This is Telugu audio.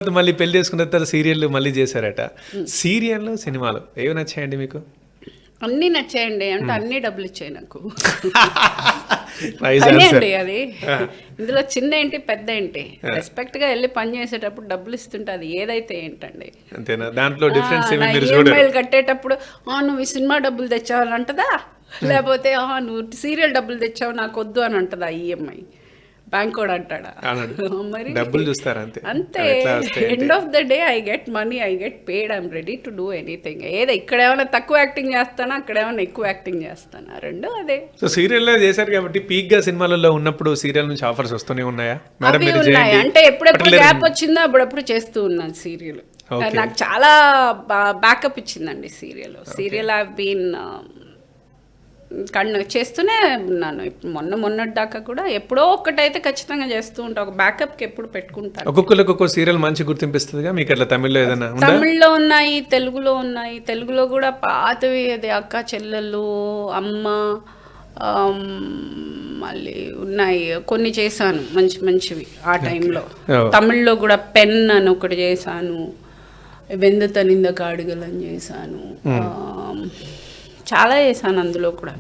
మళ్ళీ పెళ్లి చేసుకున్న తర్వాత సీరియల్ మళ్ళీ చేశారట. సీరియల్ సినిమాలు ఏవి నచ్చాయండి మీకు? అన్నీ నచ్చాయండి. అంటే అన్ని డబ్బులు ఇచ్చాయి నాకు. Nice పని answer. అండి అది. ఇందులో చిన్న ఏంటి పెద్ద ఏంటి, రెస్పెక్ట్ గా వెళ్ళి పని చేసేటప్పుడు డబ్బులు ఇస్తుంటే అది ఏదైతే ఏంటండి. అంతేనా? దాంట్లో డిఫరెన్స్ ఏమి మీరు ఈఎంఐలు చూడరు? కట్టేటప్పుడు నువ్వు ఈ సినిమా డబ్బులు తెచ్చావని అంటదా, లేకపోతే నువ్వు సీరియల్ డబ్బులు తెచ్చావు నాకు వద్దు అని అంటదా ఈఎంఐ. బ్యాంక్ కూడా అంటాడా? మరి డబ్బులు చూస్తారు అంతే. అంతే. End of the day I get money, I get paid, I'm ready to do anything. ఏదో ఇక్కడ ఏమైనా తక్కువ యాక్టింగ్ చేస్తానా, అక్కడ ఏమైనా ఎక్కువ యాక్టింగ్ చేస్తానా, రెండు అదే. సో సీరియల్లో చేశారు కాబట్టి పీక్ గా సినిమాలలో ఉన్నప్పుడు సీరియల్ నుంచి ఆఫర్స్ వస్తూనే ఉన్నాయా మేడం? అవి మీరు ఉన్నాయి. చేయండి. అంటే ఎప్పుడెప్పుడు గ్యాప్ వచ్చిందో అప్పుడప్పుడు చేస్తూ ఉన్నాను సీరియల్. నాకు చాలా బ్యాకప్ ఇచ్చిందండి సీరియల్. సీరియల్ ఐ బీన్ చేస్తూనే ఉన్నాను. మొన్నటి దాకా కూడా ఎప్పుడో ఒక్కటైతే ఖచ్చితంగా చేస్తూ ఉంటా. ఒక బ్యాకప్కి ఎప్పుడు పెట్టుకుంటాను. ఒక్కొక్కరికి ఒక్కొక్క సీరియల్ మంచి గుర్తింపిస్తుందిగా మీకు. అట్లా తమిళ్లో ఏదైనా ఉందా? తమిళ్లో ఉన్నాయి, తెలుగులో ఉన్నాయి. తెలుగులో కూడా పాతవి, అది అక్క చెల్లెళ్ళు, అమ్మ, మళ్ళీ ఉన్నాయి కొన్ని చేశాను మంచి మంచివి ఆ టైంలో. తమిళ్లో కూడా పెన్ అని ఒకటి చేశాను, వెంద తనింద కాడుగలని చేశాను, చాలా చేశాను అందులో కూడా.